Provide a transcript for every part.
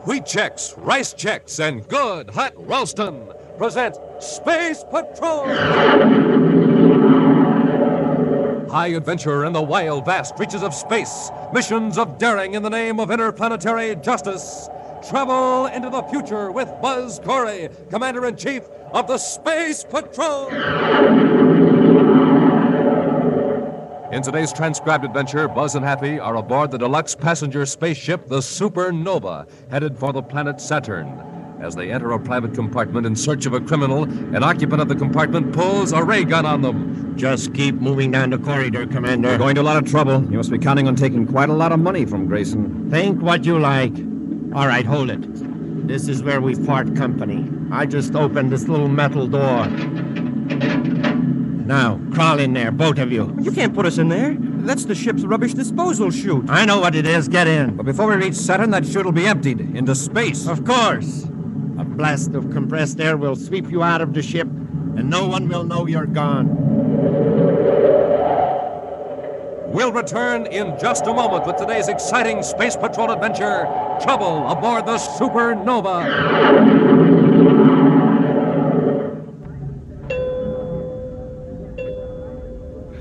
Wheat Chex, Rice Chex, and Good Hot Ralston present Space Patrol! High adventure in the wild, vast reaches of space. Missions of daring in the name of interplanetary justice. Travel into the future with Buzz Corey, Commander-in-Chief of the Space Patrol! In today's transcribed adventure, Buzz and Happy are aboard the deluxe passenger spaceship, the Supernova, headed for the planet Saturn. As they enter a private compartment in search of a criminal, an occupant of the compartment pulls a ray gun on them. Just keep moving down the corridor, Commander. We're going to a lot of trouble. You must be counting on taking quite a lot of money from Grayson. Think what you like. All right, hold it. This is where we part company. I just opened this little metal door. Now, crawl in there, both of you. You can't put us in there. That's the ship's rubbish disposal chute. I know what it is. Get in. But before we reach Saturn, that chute will be emptied into space. Of course. A blast of compressed air will sweep you out of the ship, and no one will know you're gone. We'll return in just a moment with today's exciting Space Patrol adventure, Trouble Aboard the Supernova.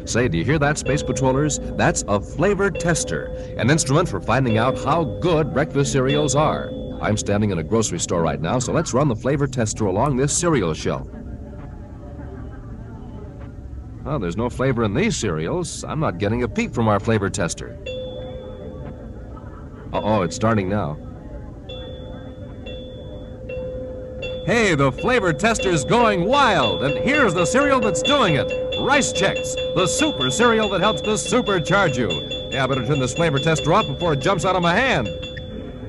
Say, do you hear that, Space Patrollers? That's a flavor tester, an instrument for finding out how good breakfast cereals are. I'm standing in a grocery store right now, so let's run the flavor tester along this cereal shelf. Oh, there's no flavor in these cereals. I'm not getting a peep from our flavor tester. Uh-oh, it's starting now. Hey, the flavor tester's going wild, and here's the cereal that's doing it. Rice Chex, the super cereal that helps to supercharge you. Yeah, I better turn this flavor tester off before it jumps out of my hand.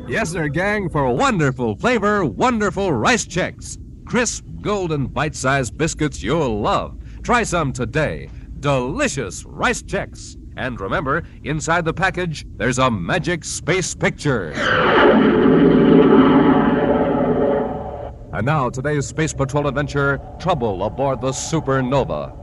Yes, sir, gang, for wonderful flavor, wonderful Rice Chex. Crisp, golden, bite-sized biscuits you'll love. Try some today. Delicious Rice Chex. And remember, inside the package, there's a magic space picture. And now, today's Space Patrol adventure, Trouble Aboard the Supernova.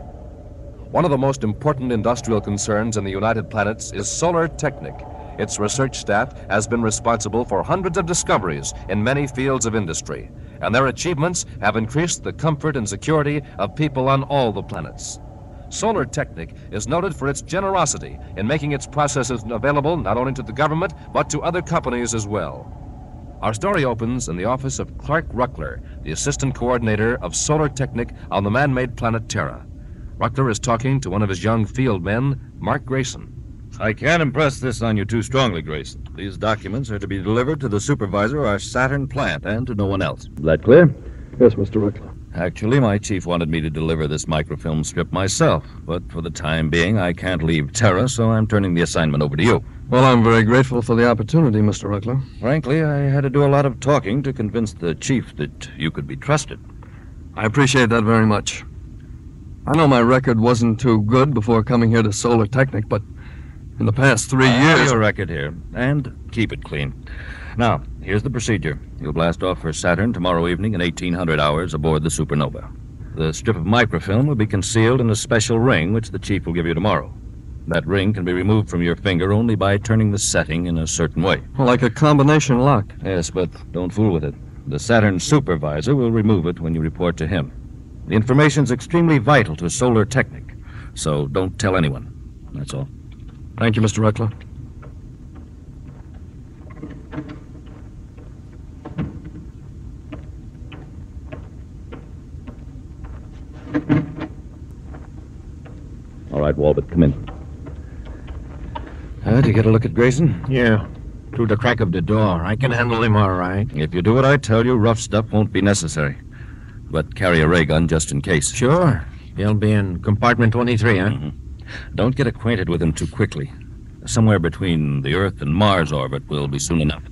One of the most important industrial concerns in the United Planets is Solar Technic. Its research staff has been responsible for hundreds of discoveries in many fields of industry, and their achievements have increased the comfort and security of people on all the planets. Solar Technic is noted for its generosity in making its processes available not only to the government, but to other companies as well. Our story opens in the office of Clark Ruckler, the assistant coordinator of Solar Technic on the man-made planet Terra. Ruckler is talking to one of his young field men, Mark Grayson. I can't impress this on you too strongly, Grayson. These documents are to be delivered to the supervisor of our Saturn plant and to no one else. That clear? Yes, Mr. Ruckler. Actually, my chief wanted me to deliver this microfilm strip myself, but for the time being, I can't leave Terra, so I'm turning the assignment over to you. Well, I'm very grateful for the opportunity, Mr. Ruckler. Frankly, I had to do a lot of talking to convince the chief that you could be trusted. I appreciate that very much. I know my record wasn't too good before coming here to Solar Technic, but in the past 3 years... Your record here, and keep it clean. Now, here's the procedure. You'll blast off for Saturn tomorrow evening at 1800 hours aboard the Supernova. The strip of microfilm will be concealed in a special ring, which the chief will give you tomorrow. That ring can be removed from your finger only by turning the setting in a certain way. Like a combination lock. Yes, but don't fool with it. The Saturn supervisor will remove it when you report to him. The information's extremely vital to Solar Technic, so don't tell anyone. That's all. Thank you, Mr. Ruckler. All right, Walbot, come in. Did you get a look at Grayson? Yeah, through the crack of the door. I can handle him all right. If you do what I tell you, rough stuff won't be necessary. But carry a ray gun just in case. Sure. He'll be in compartment 23, huh? Mm-hmm. Don't get acquainted with him too quickly. Somewhere between the Earth and Mars orbit will be soon enough.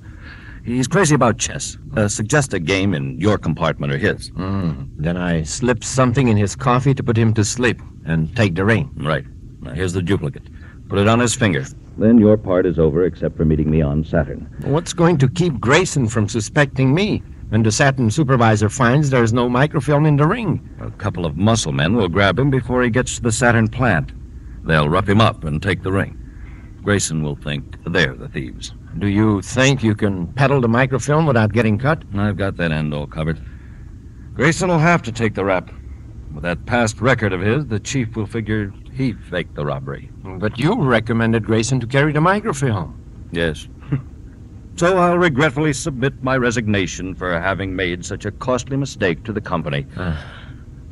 He's crazy about chess. Suggest a game in your compartment or his. Then I slip something in his coffee to put him to sleep and take the ring. Right. Now, here's the duplicate. Put it on his finger. Then your part is over except for meeting me on Saturn. What's going to keep Grayson from suspecting me when the Saturn supervisor finds there's no microfilm in the ring? A couple of muscle men will grab him before he gets to the Saturn plant. They'll rough him up and take the ring. Grayson will think they're the thieves. Do you think you can peddle the microfilm without getting cut? I've got that end all covered. Grayson will have to take the rap. With that past record of his, the chief will figure he faked the robbery. But you recommended Grayson to carry the microfilm. Yes. So I'll regretfully submit my resignation for having made such a costly mistake to the company.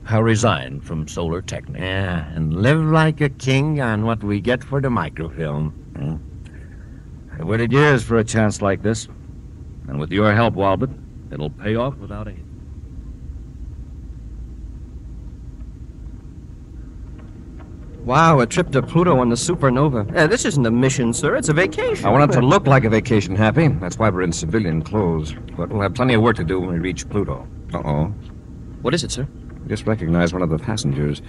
I'll resign from Solar Technic. Yeah, and live like a king on what we get for the microfilm. I waited years for a chance like this. And with your help, Walbot, it'll pay off without a hit. Wow, a trip to Pluto on the Supernova. This isn't a mission, sir. It's a vacation. I want it to look like a vacation, Happy. That's why we're in civilian clothes. But we'll have plenty of work to do when we reach Pluto. Uh-oh. What is it, sir? We just recognized one of the passengers.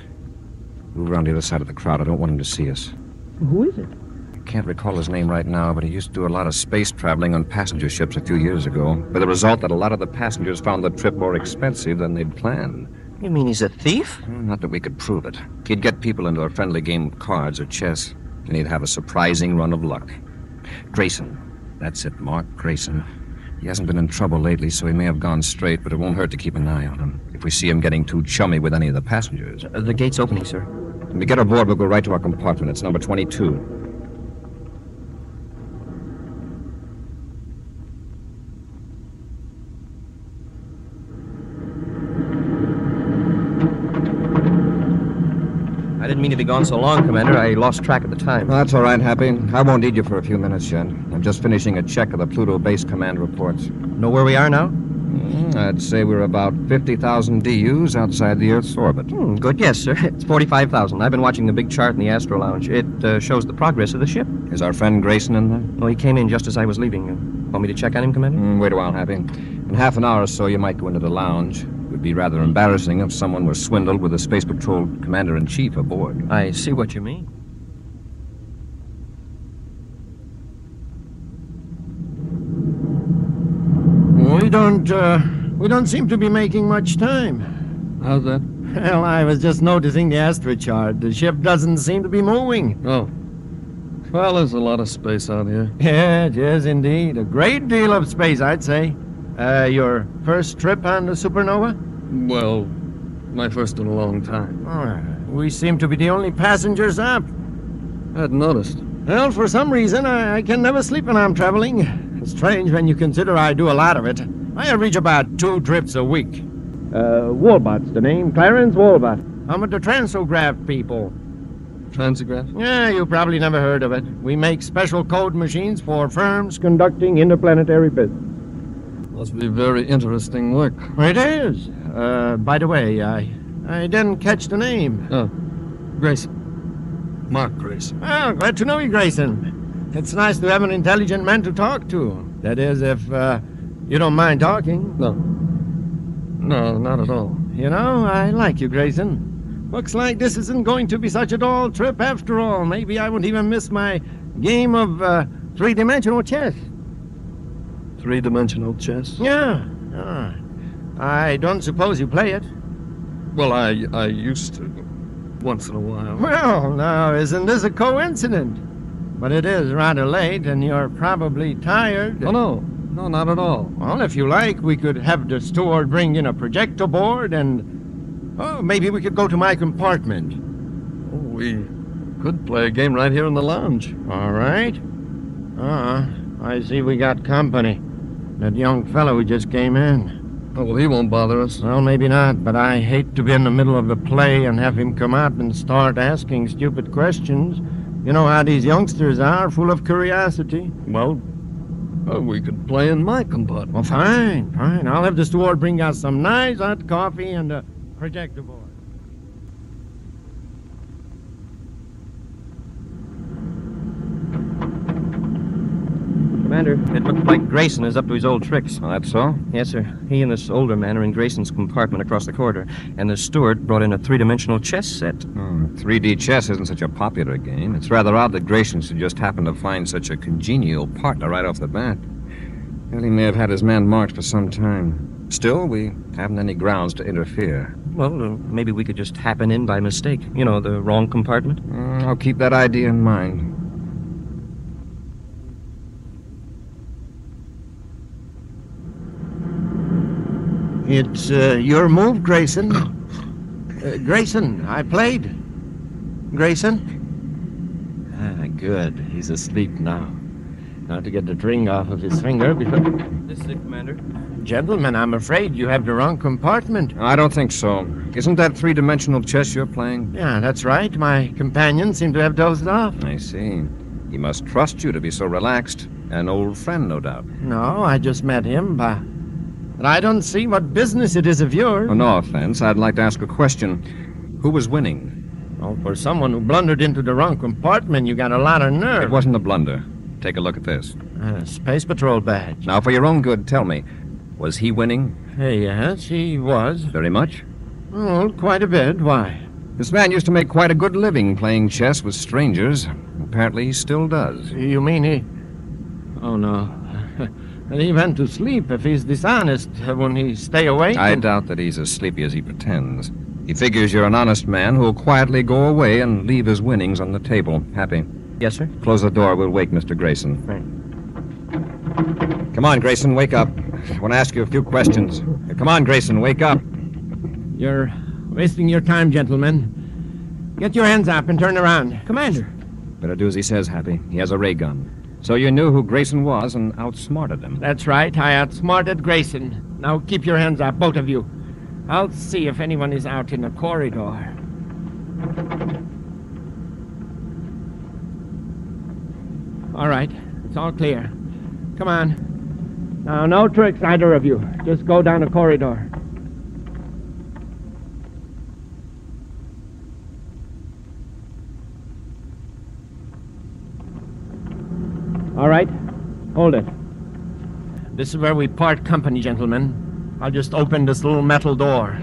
Move around the other side of the crowd. I don't want him to see us. Who is it? I can't recall his name right now, but he used to do a lot of space traveling on passenger ships a few years ago, with the result that a lot of the passengers found the trip more expensive than they'd planned. You mean he's a thief? Not that we could prove it. He'd get people into a friendly game of cards or chess, and he'd have a surprising run of luck. Grayson. That's it, Mark Grayson. He hasn't been in trouble lately, so he may have gone straight, but it won't hurt to keep an eye on him if we see him getting too chummy with any of the passengers. The gate's opening, sir. When we get aboard, we'll go right to our compartment. It's number 22. I didn't mean to be gone so long, Commander. I lost track of the time. Well, that's all right, Happy. I won't need you for a few minutes yet. I'm just finishing a check of the Pluto Base Command reports. Know where we are now? I'd say we're about 50,000 DUs outside the Earth's orbit. Good guess, sir. It's 45,000. I've been watching the big chart in the Astro Lounge. It shows the progress of the ship. Is our friend Grayson in there? Oh, he came in just as I was leaving. Want me to check on him, Commander? Wait a while, Happy. In half an hour or so, you might go into the lounge. It would be rather embarrassing if someone were swindled with the Space Patrol Commander-in-Chief aboard. I see what you mean. We don't seem to be making much time. How's that? Well, I was just noticing the astro chart. The ship doesn't seem to be moving. Oh. Well, there's a lot of space out here. Yeah, it is indeed. A great deal of space, I'd say. Your first trip on the Supernova? Well, my first in a long time. All right. We seem to be the only passengers up. I hadn't noticed. Well, for some reason, I can never sleep when I'm traveling. It's strange when you consider I do a lot of it. I average about 2 trips a week. Walbot's the name. Clarence Walbot. I'm with the Transograph people. Transograph? Yeah, you probably never heard of it. We make special code machines for firms conducting interplanetary business. Must be very interesting work. It is. By the way, I didn't catch the name. Oh, Grayson. Mark Grayson. Oh, glad to know you, Grayson. It's nice to have an intelligent man to talk to. That is, if you don't mind talking. No. No, not at all. You know, I like you, Grayson. Looks like this isn't going to be such a dull trip after all. Maybe I won't even miss my game of three-dimensional chess. Three-dimensional chess? Yeah. I don't suppose you play it. Well, I used to. Once in a while. Well, now, isn't this a coincidence? But it is rather late, and you're probably tired. Oh, no. No, not at all. Well, if you like, we could have the steward bring in a projector board, and... oh, maybe we could go to my compartment. Oh, we could play a game right here in the lounge. All right. I see we got company. That young fellow who just came in. Oh, well, he won't bother us. Well, maybe not, but I hate to be in the middle of the play and have him come out and start asking stupid questions. You know how these youngsters are, full of curiosity. Well, we could play in my compartment. Well, fine. I'll have the steward bring out some nice hot coffee and a projector board. Commander, it looks like Grayson is up to his old tricks. Oh, that's so? Yes, sir. He and this older man are in Grayson's compartment across the corridor, and the steward brought in a three-dimensional chess set. 3D chess isn't such a popular game. It's rather odd that Grayson should just happen to find such a congenial partner right off the bat. Well, he may have had his man marked for some time. Still, we haven't any grounds to interfere. Well, maybe we could just happen in by mistake. You know, the wrong compartment. I'll keep that idea in mind. It's your move, Grayson. Grayson, I played. Grayson? Good. He's asleep now. Now to get the ring off of his finger before... This is it, Commander. Gentlemen, I'm afraid you have the wrong compartment. I don't think so. Isn't that three-dimensional chess you're playing? Yeah, that's right. My companion seemed to have dozed off. I see. He must trust you to be so relaxed. An old friend, no doubt. No, I just met him, but I don't see what business it is of yours. Oh, no offense. I'd like to ask a question. Who was winning? Oh, for someone who blundered into the wrong compartment, you got a lot of nerve. It wasn't a blunder. Take a look at this. A Space Patrol badge. Now, for your own good, tell me, was he winning? Yes, he was. Very much? Oh, quite a bit. Why? This man used to make quite a good living playing chess with strangers. Apparently, he still does. You mean he... Oh, no. And he went to sleep. If he's dishonest, won't he stay awake? I doubt that he's as sleepy as he pretends. He figures you're an honest man who'll quietly go away and leave his winnings on the table. Happy? Yes, sir. Close the door. We'll wake Mr. Grayson. Right. Come on, Grayson, wake up. I want to ask you a few questions. Come on, Grayson, wake up. You're wasting your time, gentlemen. Get your hands up and turn around. Commander. Better do as he says, Happy. He has a ray gun. So you knew who Grayson was and outsmarted him. That's right. I outsmarted Grayson. Now keep your hands up, both of you. I'll see if anyone is out in the corridor. All right. It's all clear. Come on. Now, no tricks, either of you. Just go down the corridor. All right. Hold it. This is where we part company, gentlemen. I'll just open this little metal door.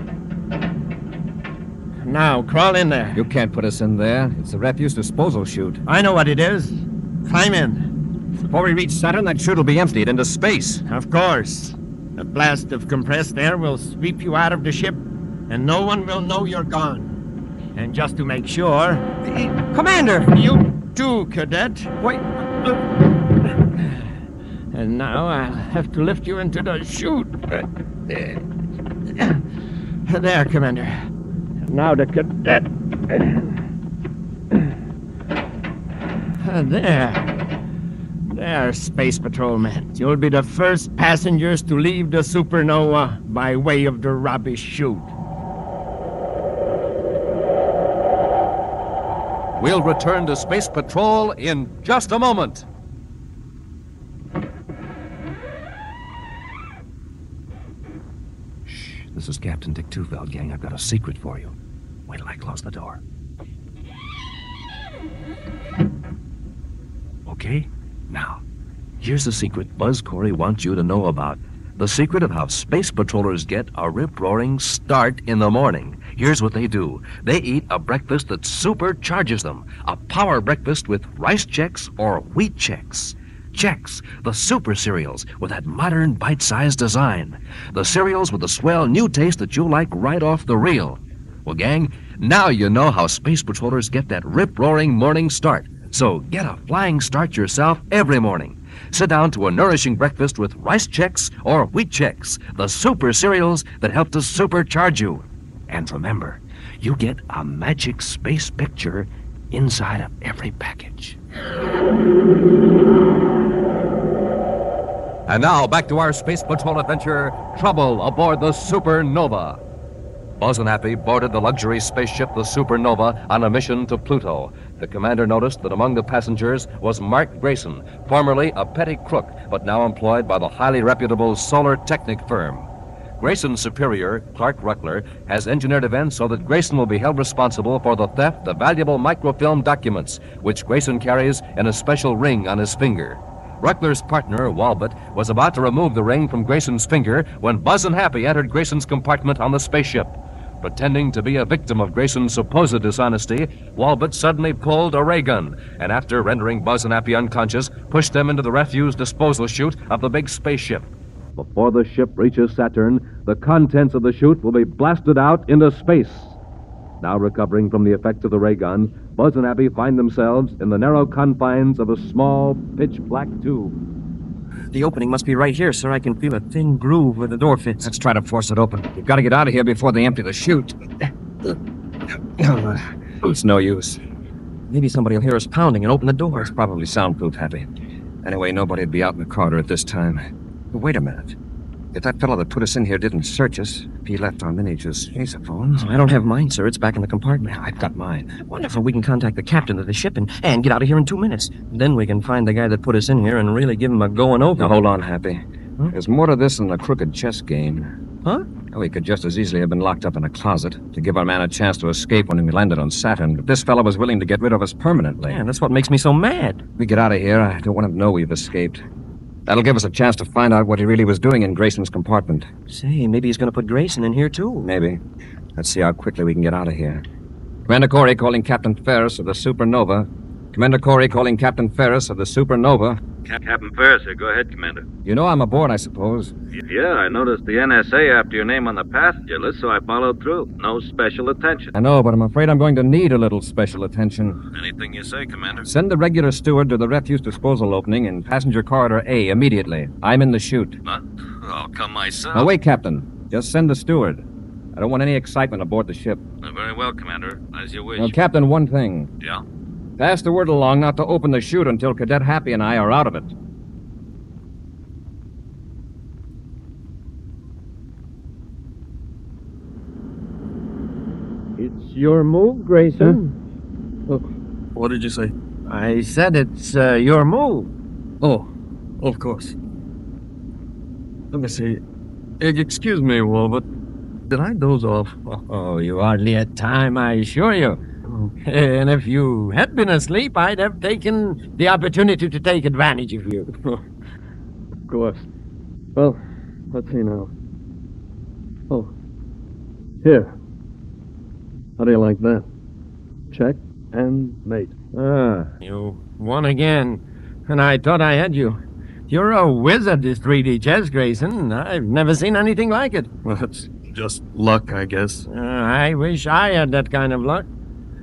Now, crawl in there. You can't put us in there. It's a refuse disposal chute. I know what it is. Climb in. Before we reach Saturn, that chute will be emptied into space. Of course. A blast of compressed air will sweep you out of the ship, and no one will know you're gone. And just to make sure... Commander! You too, cadet. Wait. And now I'll have to lift you into the chute. There, Commander. Now the cadet. There, Space Patrolmen. You'll be the first passengers to leave the supernova by way of the rubbish chute. We'll return to Space Patrol in just a moment. This is Captain Dick Tufeld, gang. I've got a secret for you. Wait till I close the door. Okay? Now, here's the secret Buzz Corey wants you to know about. The secret of how space patrollers get a rip-roaring start in the morning. Here's what they do. They eat a breakfast that supercharges them. A power breakfast with rice Chex or wheat Chex. Chex, the super cereals with that modern bite-sized design. The cereals with the swell new taste that you'll like right off the reel. Well, gang, now you know how space patrollers get that rip-roaring morning start. So get a flying start yourself every morning. Sit down to a nourishing breakfast with rice Chex or wheat Chex, the super cereals that help to supercharge you. And remember, you get a magic space picture inside of every package. And now, back to our Space Patrol adventure, Trouble Aboard the Supernova. Buzz and Happy boarded the luxury spaceship, the Supernova, on a mission to Pluto. The commander noticed that among the passengers was Mark Grayson, formerly a petty crook, but now employed by the highly reputable Solar Technic firm. Grayson's superior, Clark Ruckler, has engineered events so that Grayson will be held responsible for the theft of valuable microfilm documents, which Grayson carries in a special ring on his finger. Ruckler's partner, Walbot, was about to remove the ring from Grayson's finger when Buzz and Happy entered Grayson's compartment on the spaceship. Pretending to be a victim of Grayson's supposed dishonesty, Walbot suddenly pulled a ray gun, and after rendering Buzz and Happy unconscious, pushed them into the refuse disposal chute of the big spaceship. Before the ship reaches Saturn, the contents of the chute will be blasted out into space. Now recovering from the effects of the ray gun, Buzz and Happy find themselves in the narrow confines of a small, pitch-black tube. The opening must be right here, sir. I can feel a thin groove where the door fits. Let's try to force it open. We've got to get out of here before they empty the chute. It's no use. Maybe somebody will hear us pounding and open the door. It's probably soundproof, Happy. Anyway, nobody'd be out in the corridor at this time. But wait a minute. If that fellow that put us in here didn't search us, if he left our miniatures spacephones... I don't have mine, sir. It's back in the compartment. I've got mine. Wonderful. We can contact the captain of the ship and get out of here in 2 minutes. Then we can find the guy that put us in here and really give him a going over. Now, hold on, Happy. There's more to this than a crooked chess game. Huh? Oh, he could just as easily have been locked up in a closet to give our man a chance to escape when we landed on Saturn. But this fellow was willing to get rid of us permanently. Yeah, that's what makes me so mad. We get out of here, I don't want him to know we've escaped. That'll give us a chance to find out what he really was doing in Grayson's compartment. Say, maybe he's going to put Grayson in here, too. Maybe. Let's see how quickly we can get out of here. Commander Corey calling Captain Ferris of the Supernova. Commander Corey calling Captain Ferris of the Supernova. Captain Ferris here. Go ahead, Commander. You know I'm aboard, I suppose. Yeah, I noticed the NSA after your name on the passenger list, so I followed through. No special attention. I know, but I'm afraid I'm going to need a little special attention. Anything you say, Commander. Send the regular steward to the refuse disposal opening in passenger corridor A immediately. I'm in the chute. I'll come myself. Now, wait, Captain. Just send the steward. I don't want any excitement aboard the ship. Very well, Commander. As you wish. Now, Captain, one thing. Yeah? Pass the word along not to open the chute until Cadet Happy and I are out of it. It's your move, Grayson. Huh? Oh, what did you say? I said it's your move. Oh, of course. Let me see. Excuse me, Walbert. Did I doze off? Oh, you hardly had time, I assure you. And if you had been asleep, I'd have taken the opportunity to take advantage of you. Of course. Well, let's see now. Oh, here. How do you like that? Check and mate. Ah, you won again. And I thought I had you. You're a wizard, this 3D chess, Grayson. I've never seen anything like it. Well, it's just luck, I guess. I wish I had that kind of luck.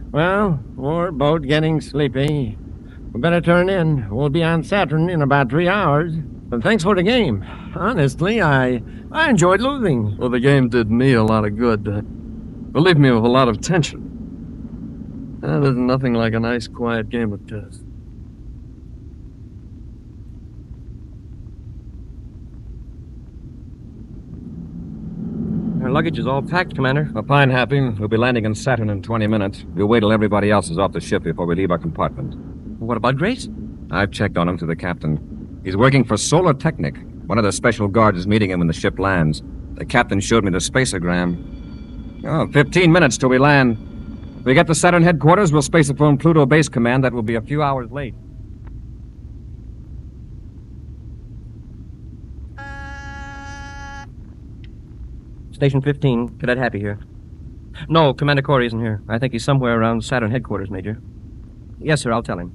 Well, we're both getting sleepy. We better turn in. We'll be on Saturn in about 3 hours. But thanks for the game. Honestly, I enjoyed losing. Well, the game did me a lot of good. Relieved me of a lot of tension. There's nothing like a nice, quiet game of chess. Our luggage is all packed, Commander. Well, fine, Happy. We'll be landing on Saturn in 20 minutes. We'll wait till everybody else is off the ship before we leave our compartment. What about Grayson? I've checked on him to the captain. He's working for Solar Technic. One of the special guards is meeting him when the ship lands. The captain showed me the spaceogram. 15 minutes till we land. If we get to Saturn headquarters, we'll spaceophone Pluto Base Command. That will be a few hours late. Station 15, Cadet Happy here. No, Commander Corey isn't here. I think he's somewhere around Saturn headquarters, Major. Yes, sir, I'll tell him.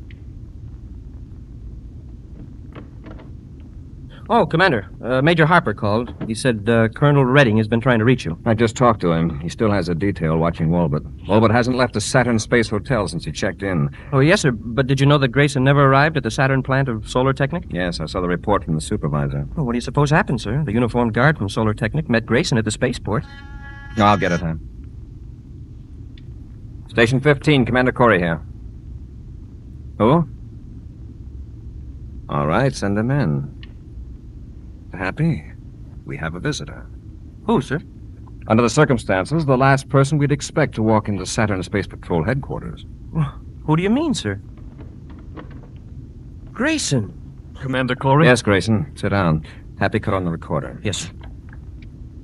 Oh, Commander, Major Harper called. He said Colonel Redding has been trying to reach you. I just talked to him. He still has a detail watching Walbert. Walbert hasn't left the Saturn Space Hotel since he checked in. Oh, yes, sir, but did you know that Grayson never arrived at the Saturn plant of Solar Technic? Yes, I saw the report from the supervisor. Well, what do you suppose happened, sir? The uniformed guard from Solar Technic met Grayson at the spaceport. No, I'll get it, huh? Station 15, Commander Corey here. Who? All right, send him in. Happy? We have a visitor. Who, sir? Under the circumstances, the last person we'd expect to walk into Saturn Space Patrol headquarters. Who do you mean, sir? Grayson. Commander Corey? Yes, Grayson. Sit down. Happy, cut on the recorder. Yes, sir.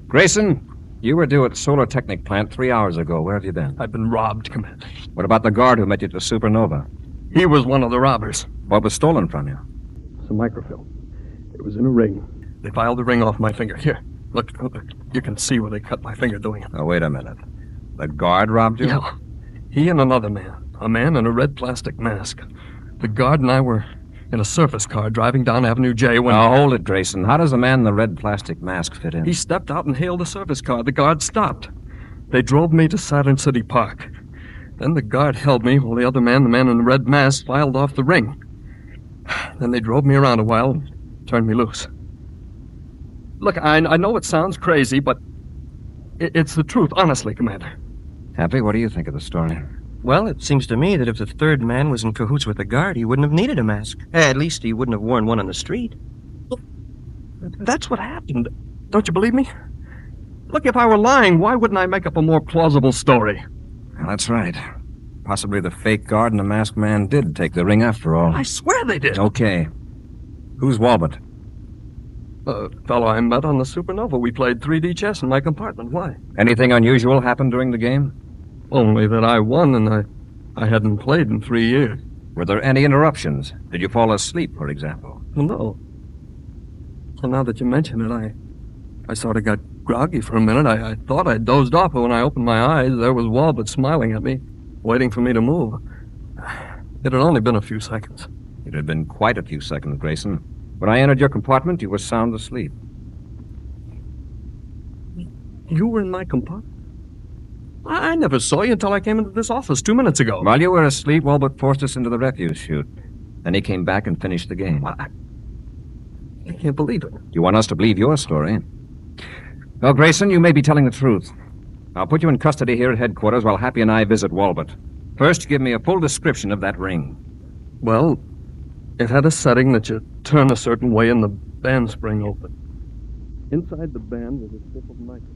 Grayson, you were due at Solar Technic plant 3 hours ago. Where have you been? I've been robbed, Commander. What about the guard who met you at the Supernova? He was one of the robbers. What was stolen from you? It's a microfilm. It was in a ring. They filed the ring off my finger. Here, look. You can see where they cut my finger doing it. Oh, wait a minute. The guard robbed you? Yeah. He and another man. A man in a red plastic mask. The guard and I were in a surface car driving down Avenue J when... Now, hold it, Grayson. How does the man in the red plastic mask fit in? He stepped out and hailed the surface car. The guard stopped. They drove me to Saturn City Park. Then the guard held me while the other man, the man in the red mask, filed off the ring. Then they drove me around a while, Turn me loose. Look, I know it sounds crazy, but it's the truth, honestly, Commander. Happy, what do you think of the story? Well, it seems to me that if the third man was in cahoots with the guard, he wouldn't have needed a mask. At least he wouldn't have worn one on the street. Look, that's what happened. Don't you believe me? Look, if I were lying, why wouldn't I make up a more plausible story? Well, that's right. Possibly the fake guard and the masked man did take the ring after all. I swear they did. Okay. Who's Walbot? A fellow I met on the Supernova. We played 3D chess in my compartment. Why? Anything unusual happened during the game? Only that I won and I hadn't played in 3 years. Were there any interruptions? Did you fall asleep, for example? Well, no. Well, now that you mention it, I sort of got groggy for a minute. I thought I'd dozed off, but when I opened my eyes, there was Walbot smiling at me, waiting for me to move. It had only been a few seconds. It had been quite a few seconds, Grayson. When I entered your compartment, you were sound asleep. You were in my compartment? I never saw you until I came into this office 2 minutes ago. While you were asleep, Walbot forced us into the refuse chute. Then he came back and finished the game. Well, I can't believe it. You want us to believe your story? Well, Grayson, you may be telling the truth. I'll put you in custody here at headquarters while Happy and I visit Walbot. First, give me a full description of that ring. Well, it had a setting that you turn a certain way and the band spring open. Inside the band was a strip of nitro.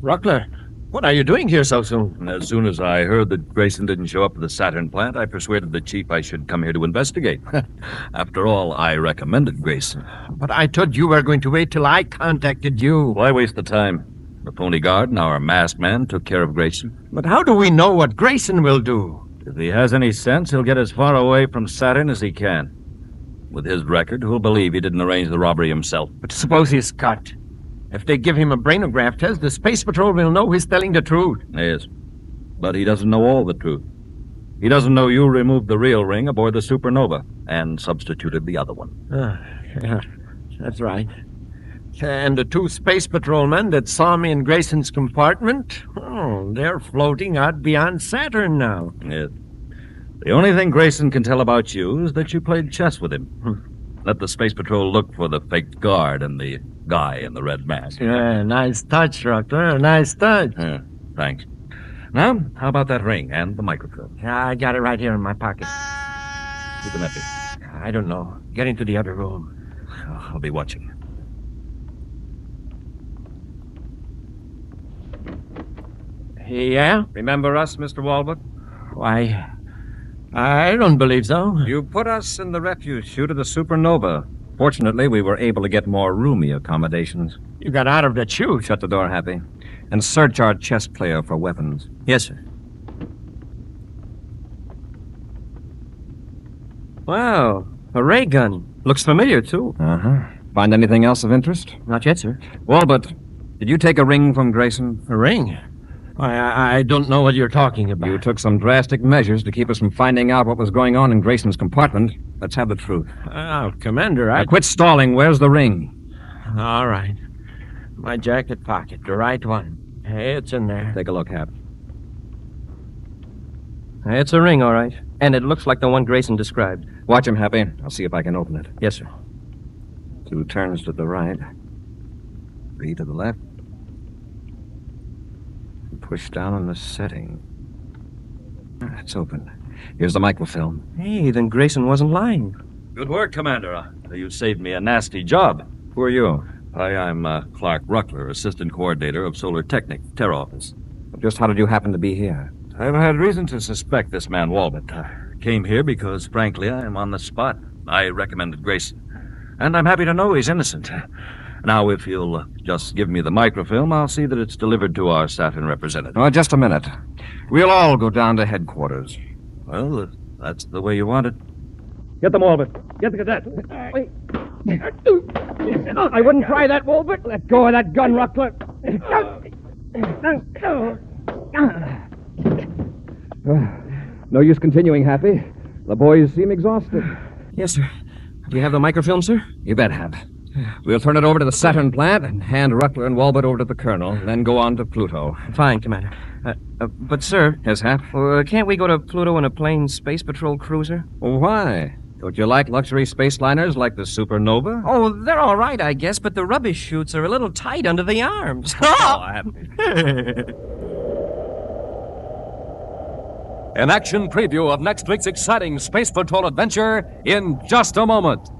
Ruckler, what are you doing here so soon? As soon as I heard that Grayson didn't show up at the Saturn plant, I persuaded the chief I should come here to investigate. After all, I recommended Grayson. But I thought you were going to wait till I contacted you. Why waste the time? The pony guard and our masked man took care of Grayson. But how do we know what Grayson will do? If he has any sense, he'll get as far away from Saturn as he can. With his record, who'll believe he didn't arrange the robbery himself? But suppose he's caught. If they give him a brainograph test, the Space Patrol will know he's telling the truth. Yes, but he doesn't know all the truth. He doesn't know you removed the real ring aboard the Supernova and substituted the other one. Yeah, that's right. And the two Space Patrolmen that saw me in Grayson's compartment, they're floating out beyond Saturn now. Yes. The only thing Grayson can tell about you is that you played chess with him. Let the Space Patrol look for the fake guard and the guy in the red mask. Yeah, nice touch, Ruckler. Nice touch. Yeah, thanks. Now, how about that ring and the microfilm? Yeah, I got it right here in my pocket. Who can that be? I don't know. Get into the other room. I'll be watching. Yeah? Remember us, Mr. Walbot? Why, I don't believe so. You put us in the refuse chute of the Supernova. Fortunately, we were able to get more roomy accommodations. You got out of the chute. Shut the door, Happy. And search our chess player for weapons. Yes, sir. Wow, a ray gun. Looks familiar, too. Uh-huh. Find anything else of interest? Not yet, sir. Walbot, did you take a ring from Grayson? A ring? I don't know what you're talking about. You took some drastic measures to keep us from finding out what was going on in Grayson's compartment. Let's have the truth. Oh, Commander, Now quit stalling. Where's the ring? All right. My jacket pocket, the right one. Hey, it's in there. Take a look, Hap. It's a ring, all right. And it looks like the one Grayson described. Watch him, Happy. I'll see if I can open it. Yes, sir. 2 turns to the right. 3 to the left. Push down on the setting. It's open. Here's the microfilm. Hey, then Grayson wasn't lying. Good work, Commander. You saved me a nasty job. Who are you? Hi, I'm Clark Ruckler, Assistant Coordinator of Solar Technic, Terra Office. Just how did you happen to be here? I've had reason to suspect this man Walbot. I came here because, frankly, I am on the spot. I recommended Grayson. And I'm happy to know he's innocent. Now, if you'll just give me the microfilm, I'll see that it's delivered to our Saturn representative. Oh, just a minute. We'll all go down to headquarters. Well, that's the way you want it. Get them, Walbot. Get the cadet. Wait. I wouldn't try that, Walbot. Let go of that gun, Ruckler. No use continuing, Happy. The boys seem exhausted. Yes, sir. Do you have the microfilm, sir? You bet, Hap. We'll turn it over to the Saturn plant and hand Ruckler and Walbott over to the colonel, then go on to Pluto. Fine, Commander. But, sir... Yes, Hap? Can't we go to Pluto in a plain Space Patrol cruiser? Why? Don't you like luxury space liners like the Supernova? Oh, they're all right, I guess, but the rubbish chutes are a little tight under the arms. An action preview of next week's exciting Space Patrol adventure in just a moment.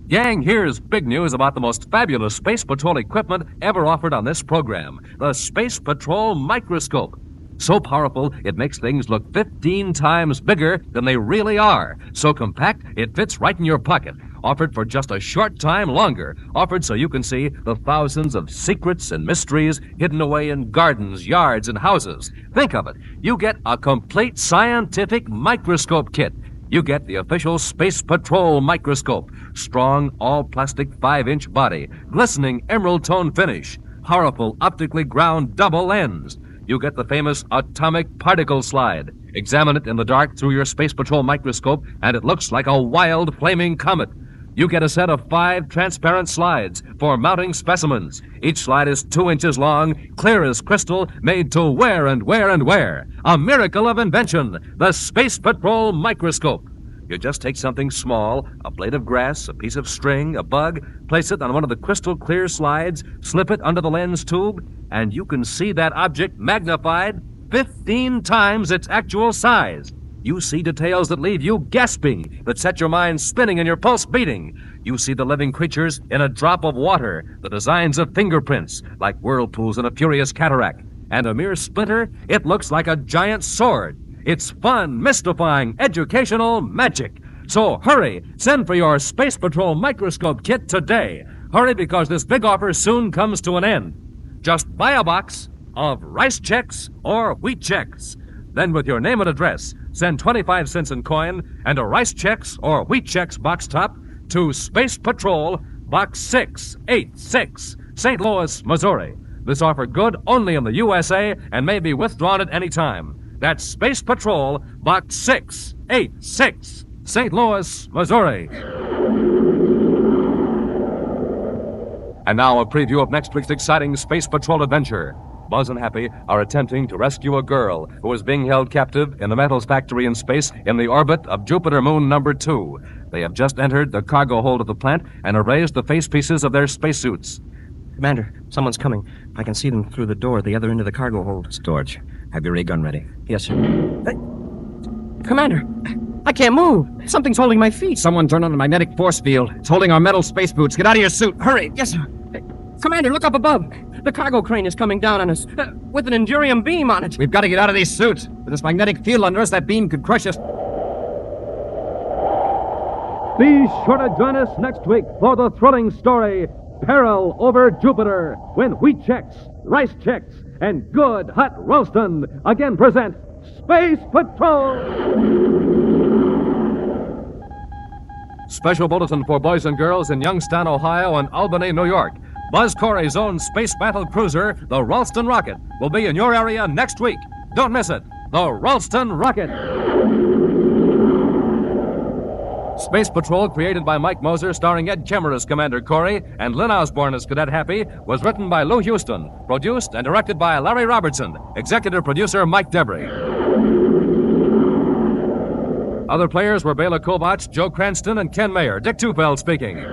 Gang, here's big news about the most fabulous Space Patrol equipment ever offered on this program, the Space Patrol Microscope. So powerful, it makes things look 15 times bigger than they really are. So compact, it fits right in your pocket. Offered for just a short time longer. Offered so you can see the thousands of secrets and mysteries hidden away in gardens, yards, and houses. Think of it. You get a complete scientific microscope kit. You get the official Space Patrol microscope. Strong, all-plastic 5-inch body. Glistening emerald tone finish. Powerful, optically ground double lens. You get the famous atomic particle slide. Examine it in the dark through your Space Patrol microscope, and it looks like a wild flaming comet. You get a set of 5 transparent slides for mounting specimens. Each slide is 2 inches long, clear as crystal, made to wear and wear and wear. A miracle of invention, the Space Patrol microscope. You just take something small, a blade of grass, a piece of string, a bug, place it on one of the crystal clear slides, slip it under the lens tube, and you can see that object magnified 15 times its actual size. You see details that leave you gasping, that set your mind spinning and your pulse beating. You see the living creatures in a drop of water, the designs of fingerprints, like whirlpools in a furious cataract. And a mere splinter, it looks like a giant sword. It's fun, mystifying, educational magic. So hurry, send for your Space Patrol microscope kit today. Hurry, because this big offer soon comes to an end. Just buy a box of rice checks or wheat checks. Then with your name and address, send 25 cents in coin and a rice checks or wheat checks box top to Space Patrol, Box 686, St. Louis, Missouri. This offer good only in the USA and may be withdrawn at any time. That's Space Patrol, Box 686, St. Louis, Missouri. And now a preview of next week's exciting Space Patrol adventure. Buzz and Happy are attempting to rescue a girl who is being held captive in a metals factory in space in the orbit of Jupiter Moon number 2. They have just entered the cargo hold of the plant and erased the face pieces of their spacesuits. Commander, someone's coming. I can see them through the door at the other end of the cargo hold. Storch, have your ray gun ready. Yes, sir. Commander, I can't move. Something's holding my feet. Someone turn on the magnetic force field. It's holding our metal space boots. Get out of your suit. Hurry. Yes, sir. Commander, look up above. The cargo crane is coming down on us with an Endurium beam on it. We've got to get out of these suits. With this magnetic field under us, that beam could crush us. Be sure to join us next week for the thrilling story, Peril Over Jupiter, when Wheat Checks, Rice Checks, and Good Hot Ralston again present Space Patrol! Special bulletin for boys and girls in Youngstown, Ohio, and Albany, New York. Buzz Corey's own space battle cruiser, the Ralston Rocket, will be in your area next week. Don't miss it. The Ralston Rocket. Space Patrol, created by Mike Moser, starring Ed Kemmer as Commander Corey and Lynn Osborne as Cadet Happy, was written by Lou Houston, produced and directed by Larry Robertson, executive producer Mike Debris. Other players were Bela Kovacs, Joe Cranston, and Ken Mayer. Dick Tufeld speaking.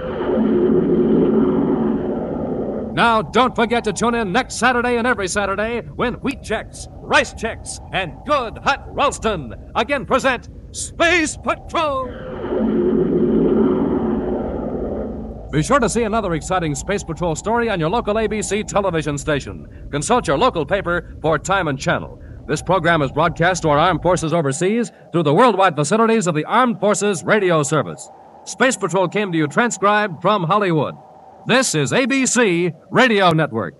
Now, don't forget to tune in next Saturday and every Saturday when Wheat Checks, Rice Checks, and Good Hot Ralston again present Space Patrol! Be sure to see another exciting Space Patrol story on your local ABC television station. Consult your local paper for time and channel. This program is broadcast to our armed forces overseas through the worldwide facilities of the Armed Forces Radio Service. Space Patrol came to you transcribed from Hollywood. This is ABC Radio Network.